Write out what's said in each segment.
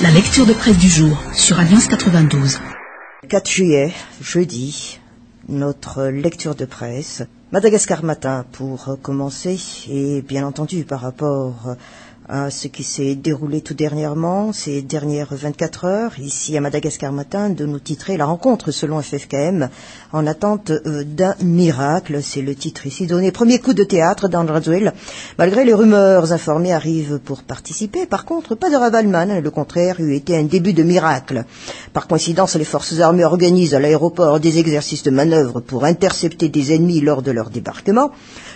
La lecture de presse du jour sur Alliance 92. 4 juillet, jeudi, notre lecture de presse. Madagascar Matin pour commencer, et bien entendu par rapport à ce qui s'est déroulé tout dernièrement, ces dernières 24 heures, ici à Madagascar Matin, de nous titrer la rencontre selon FFKM en attente d'un miracle. C'est le titre ici donné. Premier coup de théâtre d'Andrazuel. Malgré les rumeurs informées arrivent pour participer. Par contre, pas de ravalement. Le contraire eût été un début de miracle. Par coïncidence, les forces armées organisent à l'aéroport des exercices de manœuvre pour intercepter des ennemis lors de leur débarquement.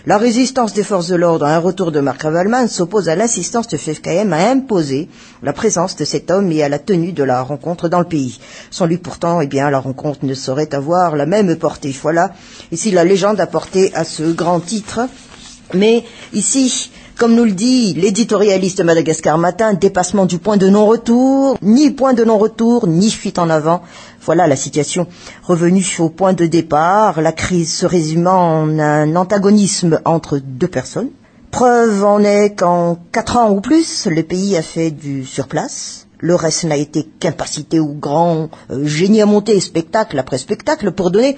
La résistance des forces de l'ordre à un retour de Marc Ravalman s'oppose à l'insistance de FFKM à imposer la présence de cet homme et à la tenue de la rencontre dans le pays. Sans lui pourtant, la rencontre ne saurait avoir la même portée. Voilà ici la légende apportée à ce grand titre. Mais ici, comme nous le dit l'éditorialiste Madagascar Matin, dépassement du point de non-retour, ni point de non-retour, ni fuite en avant. Voilà la situation. Revenue au point de départ, la crise se résumant en un antagonisme entre deux personnes. Preuve en est qu'en 4 ans ou plus, le pays a fait du surplace. Le reste n'a été qu'impacité ou grand génie à monter, spectacle après spectacle, pour donner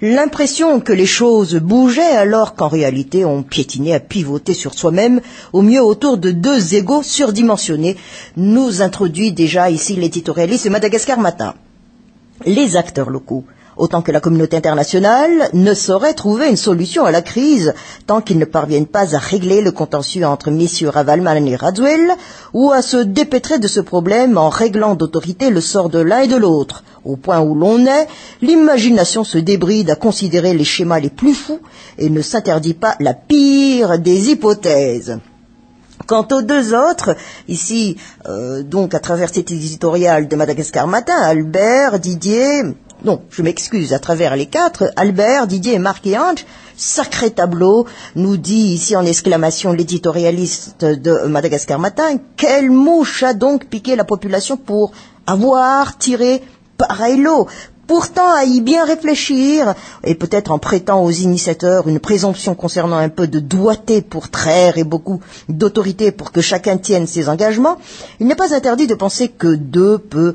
l'impression que les choses bougeaient alors qu'en réalité on piétinait à pivoter sur soi-même, au mieux autour de deux égos surdimensionnés, nous introduit déjà ici l'éditorialiste Madagascar Matin. Les acteurs locaux, autant que la communauté internationale, ne sauraient trouver une solution à la crise tant qu'ils ne parviennent pas à régler le contentieux entre messieurs Ravalman et Razuel ou à se dépêtrer de ce problème en réglant d'autorité le sort de l'un et de l'autre. Au point où l'on est, l'imagination se débride à considérer les schémas les plus fous et ne s'interdit pas la pire des hypothèses. Quant aux deux autres, ici, donc à travers cet éditorial de Madagascar Matin, Albert, Didier, non, je m'excuse, à travers les 4, Albert, Didier et Marc et Ange, sacré tableau, nous dit ici en exclamation l'éditorialiste de Madagascar Matin, quelle mouche a donc piqué la population pour avoir tiré pareil lot. Pourtant, à y bien réfléchir, et peut-être en prêtant aux initiateurs une présomption concernant un peu de doigté pour traire et beaucoup d'autorité pour que chacun tienne ses engagements, il n'est pas interdit de penser que d'eux peut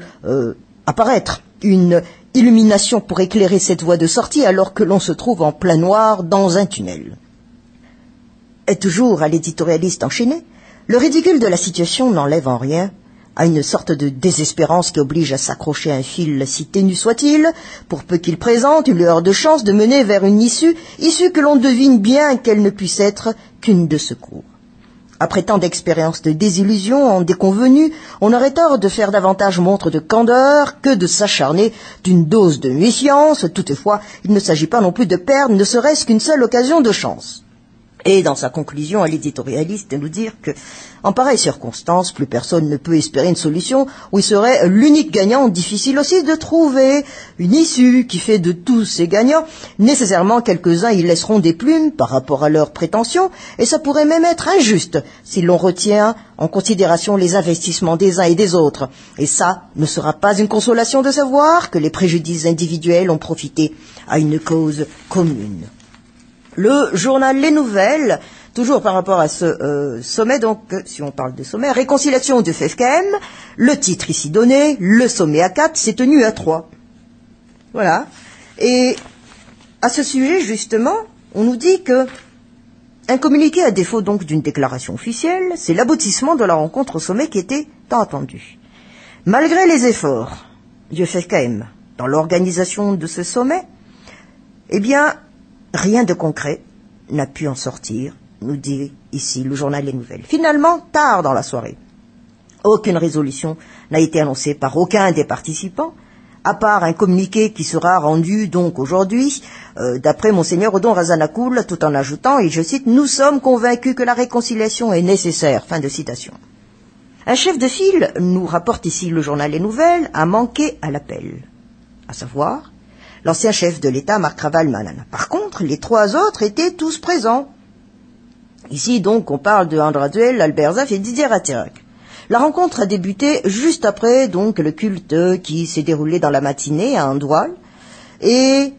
apparaître une illumination pour éclairer cette voie de sortie alors que l'on se trouve en plein noir dans un tunnel. Et toujours à l'éditorialiste enchaîné, le ridicule de la situation n'enlève en rien à une sorte de désespérance qui oblige à s'accrocher à un fil si ténu soit-il, pour peu qu'il présente une lueur de chance de mener vers une issue que l'on devine bien qu'elle ne puisse être qu'une de secours. Après tant d'expériences de désillusion en déconvenue, on aurait tort de faire davantage montre de candeur que de s'acharner d'une dose de méfiance. Toutefois, il ne s'agit pas non plus de perdre ne serait-ce qu'une seule occasion de chance. Et dans sa conclusion à l'éditorialiste de nous dire que, en pareille circonstance, plus personne ne peut espérer une solution où il serait l'unique gagnant, difficile aussi de trouver une issue qui fait de tous ces gagnants. Nécessairement, quelques-uns y laisseront des plumes par rapport à leurs prétentions, et ça pourrait même être injuste si l'on retient en considération les investissements des uns et des autres. Et ça ne sera pas une consolation de savoir que les préjudices individuels ont profité à une cause commune. Le journal Les Nouvelles, toujours par rapport à ce sommet, donc si on parle de sommet, réconciliation de FFKM, le titre ici donné, le sommet à 4 s'est tenu à 3. Voilà. Et à ce sujet, justement, on nous dit que un communiqué à défaut donc d'une déclaration officielle, c'est l'aboutissement de la rencontre au sommet qui était tant attendue. Malgré les efforts du FFKM dans l'organisation de ce sommet, rien de concret n'a pu en sortir, nous dit ici le journal Les Nouvelles. Finalement, tard dans la soirée, aucune résolution n'a été annoncée par aucun des participants, à part un communiqué qui sera rendu donc aujourd'hui, d'après Monseigneur Odon Razanakoul, tout en ajoutant, et je cite, « Nous sommes convaincus que la réconciliation est nécessaire ». Fin de citation. Un chef de file, nous rapporte ici le journal Les Nouvelles, a manqué à l'appel, à savoir l'ancien chef de l'État, Marc Ravalman. Par contre, les 3 autres étaient tous présents. Ici, donc, on parle de Andrazuel, Albert Zaf et Didier Rattirac. La rencontre a débuté juste après, donc, le culte qui s'est déroulé dans la matinée à Andoual. Et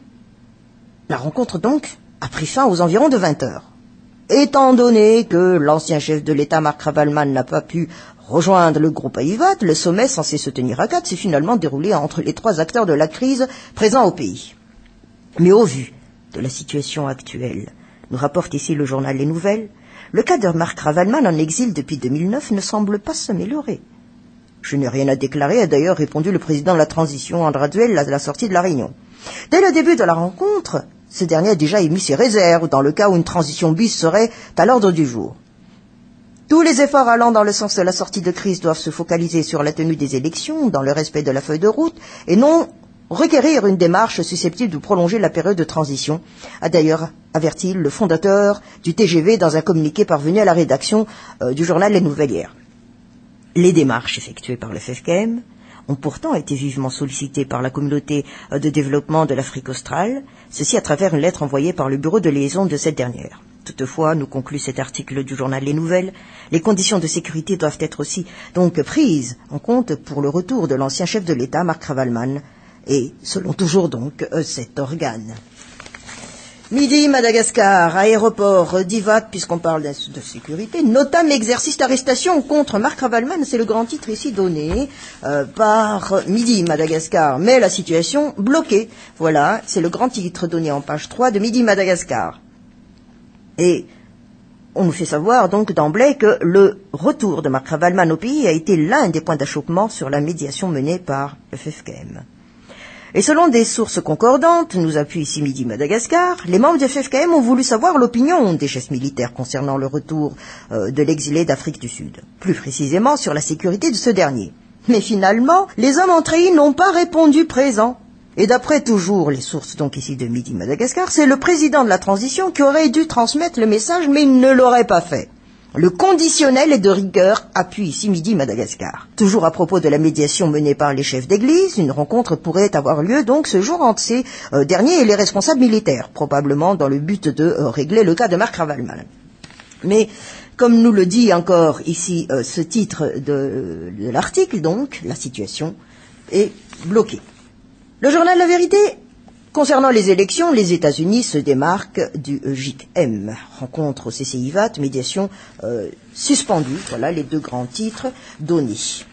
la rencontre, donc, a pris fin aux environs de 20 heures. étant donné que l'ancien chef de l'État, Marc Ravalman, n'a pas pu rejoindre le groupe Aïvat, le sommet censé se tenir à 4 s'est finalement déroulé entre les 3 acteurs de la crise présents au pays. Mais au vu de la situation actuelle, nous rapporte ici le journal Les Nouvelles, le cas de Marc Ravalman en exil depuis 2009 ne semble pas s'améliorer. Je n'ai rien à déclarer, a d'ailleurs répondu le président de la transition, André Duel, à la sortie de la réunion. Dès le début de la rencontre, ce dernier a déjà émis ses réserves dans le cas où une transition bis serait à l'ordre du jour. Tous les efforts allant dans le sens de la sortie de crise doivent se focaliser sur la tenue des élections, dans le respect de la feuille de route, et non requérir une démarche susceptible de prolonger la période de transition, a d'ailleurs averti le fondateur du TGV dans un communiqué parvenu à la rédaction du journal Les Nouvelles hier. Les démarches effectuées par le FFKM ont pourtant été vivement sollicitées par la communauté de développement de l'Afrique australe, ceci à travers une lettre envoyée par le bureau de liaison de cette dernière. Toutefois, nous conclut cet article du journal Les Nouvelles, les conditions de sécurité doivent être aussi donc prises en compte pour le retour de l'ancien chef de l'État, Marc Ravalman, et selon toujours donc cet organe. Midi, Madagascar, aéroport d'Ivat, puisqu'on parle de sécurité, notam exercice d'arrestation contre Marc Ravalman, c'est le grand titre ici donné par Midi, Madagascar, mais la situation bloquée. Voilà, c'est le grand titre donné en page 3 de Midi, Madagascar. Et on nous fait savoir donc d'emblée que le retour de Marc Ravalman au pays a été l'un des points d'achoppement sur la médiation menée par le FFKM. Et selon des sources concordantes, nous appuie ici Midi Madagascar, les membres du FFKM ont voulu savoir l'opinion des chefs militaires concernant le retour de l'exilé d'Afrique du Sud, plus précisément sur la sécurité de ce dernier. Mais finalement, les hommes en treillis n'ont pas répondu présent. Et d'après toujours les sources donc ici de Midi Madagascar, c'est le président de la transition qui aurait dû transmettre le message, mais il ne l'aurait pas fait. Le conditionnel est de rigueur, appuie ici Midi Madagascar. Toujours à propos de la médiation menée par les chefs d'église, une rencontre pourrait avoir lieu donc ce jour entre ces derniers et les responsables militaires, probablement dans le but de régler le cas de Marc Ravalman. Mais comme nous le dit encore ici ce titre de l'article, donc, la situation est bloquée. Le journal La Vérité, concernant les élections, les États-Unis se démarquent du JIC-M. Rencontre au CCIVAT, médiation suspendue. Voilà les 2 grands titres donnés.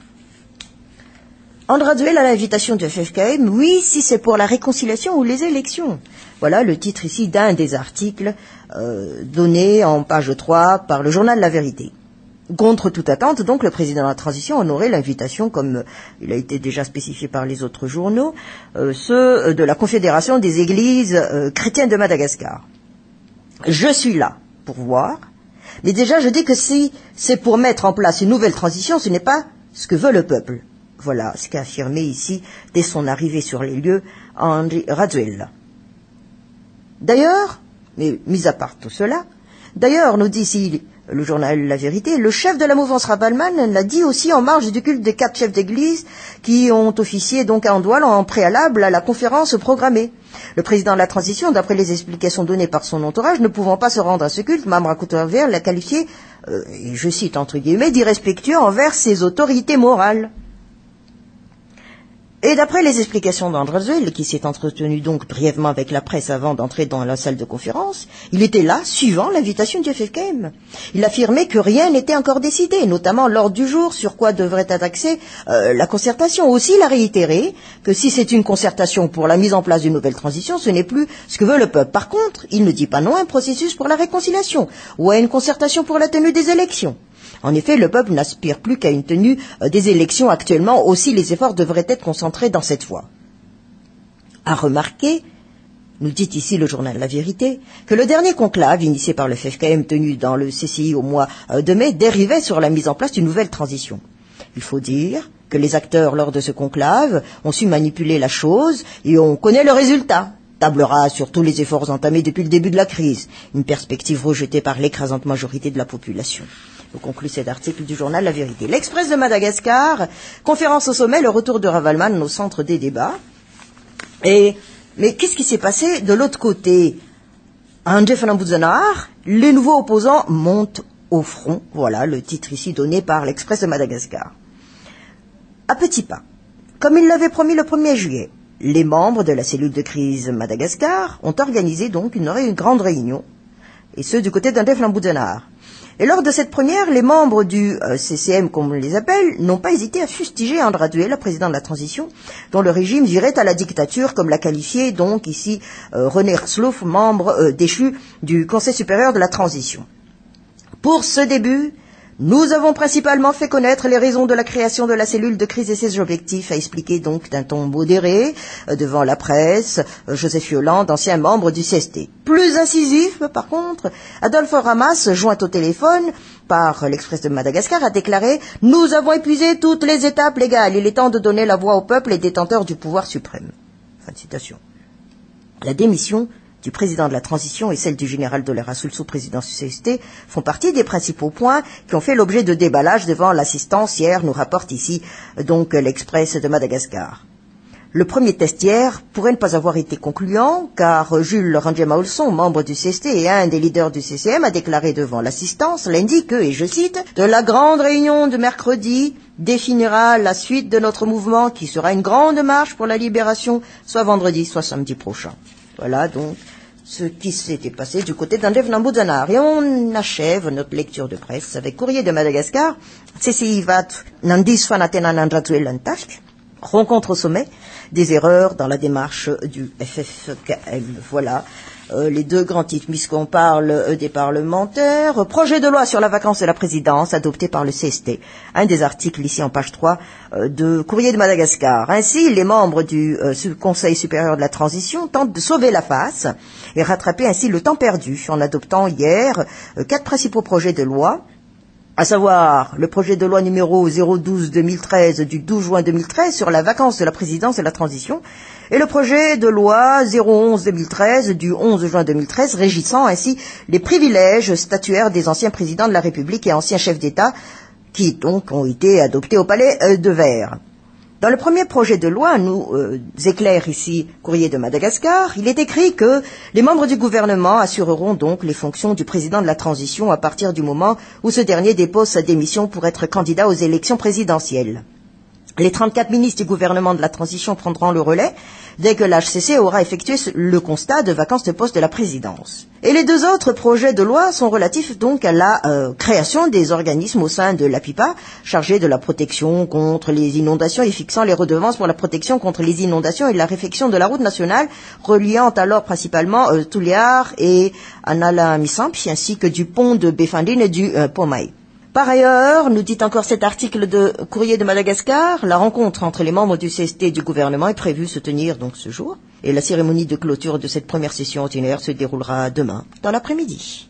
André Duel à l'invitation du FFKM, oui, si c'est pour la réconciliation ou les élections. Voilà le titre ici d'un des articles donnés en page 3 par le journal La Vérité. Contre toute attente, donc, le président de la transition a honoré l'invitation, comme il a été déjà spécifié par les autres journaux, ceux de la Confédération des Églises chrétiennes de Madagascar. Je suis là pour voir, mais déjà je dis que si c'est pour mettre en place une nouvelle transition, ce n'est pas ce que veut le peuple. Voilà ce qu'a affirmé ici, dès son arrivée sur les lieux, André Raduel. D'ailleurs, mais mis à part tout cela, d'ailleurs, nous dit ici le journal La Vérité, le chef de la mouvance Ravalman l'a dit aussi en marge du culte des 4 chefs d'église qui ont officié donc à Andoual en préalable à la conférence programmée. Le président de la transition, d'après les explications données par son entourage, ne pouvant pas se rendre à ce culte, Mamra Koutover l'a qualifié, et je cite entre guillemets, d'irrespectueux envers ses autorités morales. Et d'après les explications d'André Duel, qui s'est entretenu donc brièvement avec la presse avant d'entrer dans la salle de conférence, il était là, suivant l'invitation du FFKM. Il affirmait que rien n'était encore décidé, notamment l'ordre du jour, sur quoi devrait être axée la concertation. Aussi, il a réitéré que si c'est une concertation pour la mise en place d'une nouvelle transition, ce n'est plus ce que veut le peuple. Par contre, il ne dit pas non à un processus pour la réconciliation, ou à une concertation pour la tenue des élections. En effet, le peuple n'aspire plus qu'à une tenue des élections actuellement, aussi les efforts devraient être concentrés dans cette voie. À remarquer, nous dit ici le journal La Vérité, que le dernier conclave, initié par le FFKM tenu dans le CCI au mois de mai, dérivait sur la mise en place d'une nouvelle transition. Il faut dire que les acteurs lors de ce conclave ont su manipuler la chose et on connaît le résultat. Table rase sur tous les efforts entamés depuis le début de la crise, une perspective rejetée par l'écrasante majorité de la population. On conclut cet article du journal La Vérité. L'Express de Madagascar, conférence au sommet, le retour de Ravalman au centre des débats. Mais qu'est-ce qui s'est passé de l'autre côté? À Ndjefana-Boudzanar, les nouveaux opposants montent au front. Voilà le titre ici donné par l'Express de Madagascar. À petits pas, comme il l'avait promis le 1er juillet, les membres de la cellule de crise Madagascar ont organisé donc une grande réunion. et ceux du côté d'Andef Lambouzanar. Et lors de cette première, les membres du CCM, comme on les appelle, n'ont pas hésité à fustiger Andrade, la président de la transition, dont le régime virait à la dictature, comme l'a qualifié donc ici René Herzloff, membre déchu du Conseil supérieur de la transition. Pour ce début, nous avons principalement fait connaître les raisons de la création de la cellule de crise et ses objectifs, a expliqué donc d'un ton modéré devant la presse Joseph Yolande, ancien membre du CST. Plus incisif, par contre, Adolphe Ramas, joint au téléphone par l'Express de Madagascar, a déclaré « Nous avons épuisé toutes les étapes légales. Il est temps de donner la voix au peuple et détenteur du pouvoir suprême. » Fin de citation. La démission du président de la transition et celle du général Dolera Sulso, président du CST, font partie des principaux points qui ont fait l'objet de déballage devant l'assistance hier, nous rapporte ici donc l'Express de Madagascar. Le premier test hier pourrait ne pas avoir été concluant, car Jules Rangema Olson, membre du CST et un des leaders du CCM, a déclaré devant l'assistance lundi que, et je cite, « de la grande réunion de mercredi définira la suite de notre mouvement qui sera une grande marche pour la libération, soit vendredi, soit samedi prochain ». Voilà donc ce qui s'était passé du côté d'Andef Lambouzanar. Et on achève notre lecture de presse avec Courrier de Madagascar, CCIVAT Nandis Fanatena Nandratuelantash, rencontre au sommet des erreurs dans la démarche du FFKM. Voilà les deux grands titres, puisqu'on parle des parlementaires. Projet de loi sur la vacance de la présidence adopté par le CST. Un des articles ici en page 3 de Courrier de Madagascar. Ainsi, les membres du Conseil supérieur de la transition tentent de sauver la face et rattraper ainsi le temps perdu en adoptant hier 4 principaux projets de loi, à savoir le projet de loi numéro 012-2013 du 12 juin 2013 sur la vacance de la présidence et la transition, et le projet de loi 011-2013 du 11 juin 2013 régissant ainsi les privilèges statuaires des anciens présidents de la République et anciens chefs d'État qui donc ont été adoptés au Palais de Verre. Dans le premier projet de loi, nous éclaire ici Courrier de Madagascar, il est écrit que les membres du gouvernement assureront donc les fonctions du président de la transition à partir du moment où ce dernier dépose sa démission pour être candidat aux élections présidentielles. Les 34 ministres du gouvernement de la transition prendront le relais dès que l'HCC aura effectué le constat de vacance de poste de la présidence. Et les deux autres projets de loi sont relatifs donc à la création des organismes au sein de l'APIPA chargés de la protection contre les inondations et fixant les redevances pour la protection contre les inondations et la réfection de la route nationale reliant alors principalement Touliar et Anala-Missampi ainsi que du pont de Befandine et du Pomai. Par ailleurs, nous dit encore cet article de Courrier de Madagascar, la rencontre entre les membres du CST et du gouvernement est prévue se tenir donc ce jour, et la cérémonie de clôture de cette première session ordinaire se déroulera demain, dans l'après-midi.